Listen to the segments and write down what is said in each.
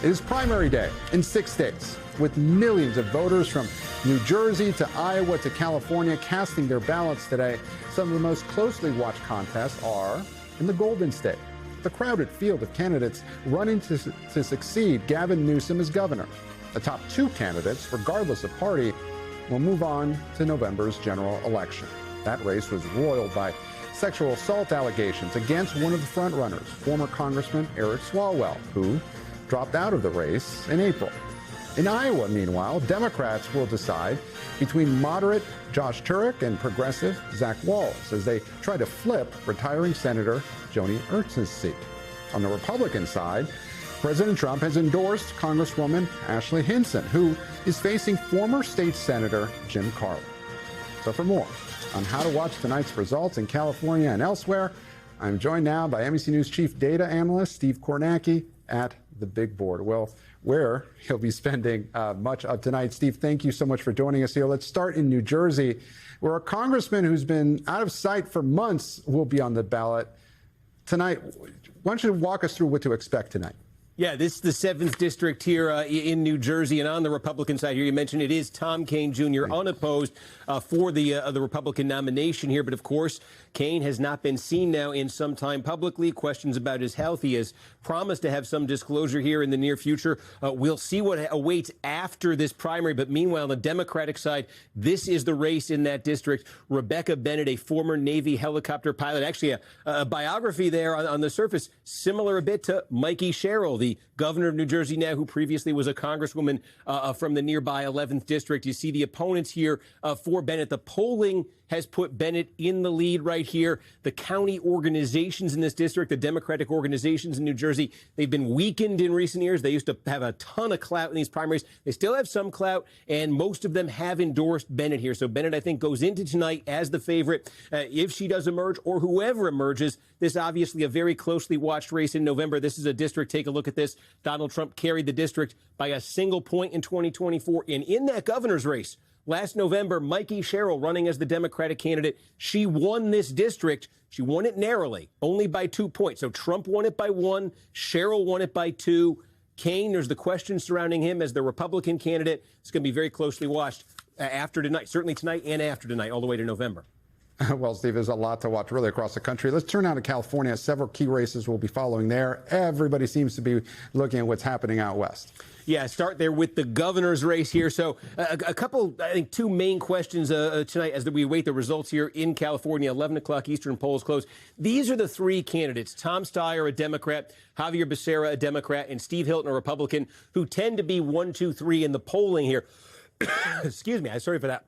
It is primary day in 6 states, with millions of voters from New Jersey to Iowa to California casting their ballots today. Some of the most closely watched contests are in the Golden State. The crowded field of candidates running to succeed Gavin Newsom as governor. The top two candidates, regardless of party, will move on to November's general election. That race was roiled by sexual assault allegations against one of the frontrunners, former Congressman Eric Swalwell, who dropped out of the race in April. In Iowa, meanwhile, Democrats will decide between moderate Josh Turek and progressive Zach Walz as they try to flip retiring Senator Joni Ernst's seat. On the Republican side, President Trump has endorsed Congresswoman Ashley Hinson, who is facing former state Senator Jim Carlin. So for more on how to watch tonight's results in California and elsewhere, I'm joined now by NBC News Chief Data Analyst Steve Kornacki at the big board. Well, where he'll be spending much of tonight. Steve, thank you so much for joining us here. Let's start in New Jersey, where a congressman who's been out of sight for months will be on the ballot tonight. Why don't you walk us through what to expect tonight? Yeah, this is the 7th district here in New Jersey, and on the Republican side here, you mentioned it is Tom Kean Jr. unopposed for the Republican nomination here. But of course, Kean has not been seen now in some time publicly. Questions about his health. He has promised to have some disclosure here in the near future. We'll see what awaits after this primary. But meanwhile, on the Democratic side, this is the race in that district. Rebecca Bennett, a former Navy helicopter pilot, actually a biography there on the surface, similar a bit to Mikey Sherrill, the governor of New Jersey now, who previously was a congresswoman from the nearby 11th district. You see the opponents here for Bennett. The polling has put Bennett in the lead right here. The county organizations in this district, the Democratic organizations in New Jersey, they've been weakened in recent years. They used to have a ton of clout in these primaries. They still have some clout, and most of them have endorsed Bennett here. So Bennett, I think, goes into tonight as the favorite. If she does emerge, or whoever emerges, this obviously a very closely watched race in November. This is a district, take a look at this. Donald Trump carried the district by a single point in 2024. And in that governor's race, last November, Mikey Sherrill running as the Democratic candidate, she won this district. She won it narrowly, only by 2 points. So Trump won it by 1, Sherrill won it by 2. Kean, there's the question surrounding him as the Republican candidate. It's going to be very closely watched after tonight, certainly tonight and after tonight, all the way to November. Well, Steve, there's a lot to watch really across the country. Let's turn now to California. Several key races we'll be following there. Everybody seems to be looking at what's happening out west. Yeah, start there with the governor's race here. So a couple, I think, two main questions tonight as we await the results here in California. 11 o'clock Eastern polls close. These are the three candidates: Tom Steyer, a Democrat; Javier Becerra, a Democrat; and Steve Hilton, a Republican, who tend to be 1, 2, 3 in the polling here. Excuse me. I'm sorry for that.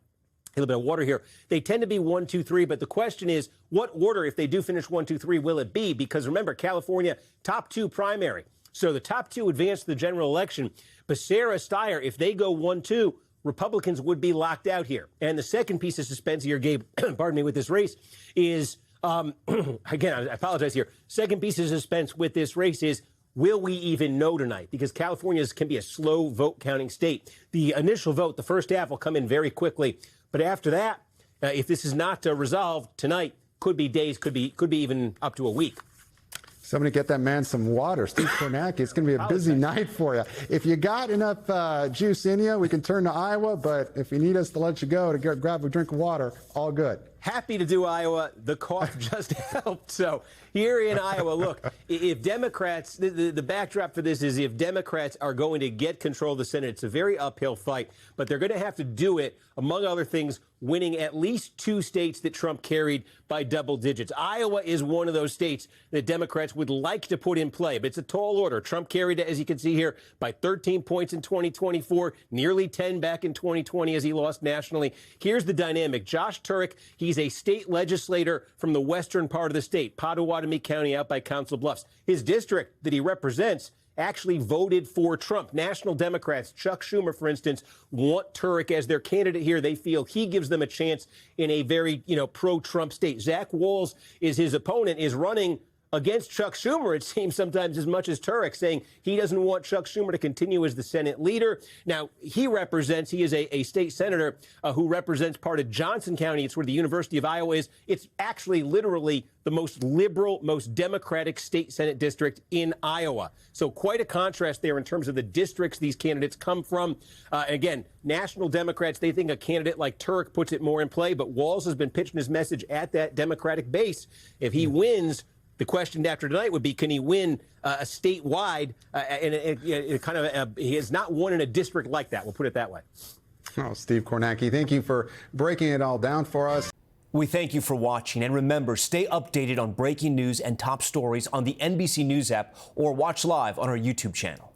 A little bit of water here. They tend to be 1, 2, 3, but the question is, what order, if they do finish 1, 2, 3, will it be? Because remember, California, top 2 primary. So the top 2 advance to the general election. Becerra, Steyer, if they go 1, 2, Republicans would be locked out here. And the second piece of suspense here, Gabe, pardon me, with this race is, again, I apologize here. Second piece of suspense with this race is, will we even know tonight? Because California can be a slow vote counting state. The initial vote, the first half, will come in very quickly. But after that, if this is not resolved tonight, could be days, could be even up to a week. Somebody get that man some water. Steve Kornacki, it's going to be a busy night for you. If you got enough juice in you, we can turn to Iowa. But if you need us to let you go to grab a drink of water, all good. Happy to do Iowa. The cough just helped. So here in Iowa, look, if Democrats, the backdrop for this is if Democrats are going to get control of the Senate, it's a very uphill fight, but they're going to have to do it, among other things, winning at least 2 states that Trump carried by double digits. Iowa is one of those states that Democrats would like to put in play, but it's a tall order. Trump carried it, as you can see here, by 13 points in 2024, nearly 10 back in 2020 as he lost nationally. Here's the dynamic. Josh Turek, he's a state legislator from the western part of the state, Pottawatomie County out by Council Bluffs. His district that he represents actually voted for Trump. National Democrats, Chuck Schumer, for instance, want Turek as their candidate here. They feel he gives them a chance in a very, pro-Trump state. Zach Walz is his opponent, is running against Chuck Schumer, it seems sometimes as much as Turek, saying he doesn't want Chuck Schumer to continue as the Senate leader. Now, he is a state senator who represents part of Johnson County. It's where the University of Iowa is. It's actually literally the most liberal, most Democratic state Senate district in Iowa. So quite a contrast there in terms of the districts these candidates come from. Again, national Democrats, they think a candidate like Turek puts it more in play, but Walz has been pitching his message at that Democratic base. If he wins, the question after tonight would be, can he win a statewide? He has not won in a district like that. We'll put it that way. Oh, Steve Kornacki, thank you for breaking it all down for us. We thank you for watching. And remember, stay updated on breaking news and top stories on the NBC News app or watch live on our YouTube channel.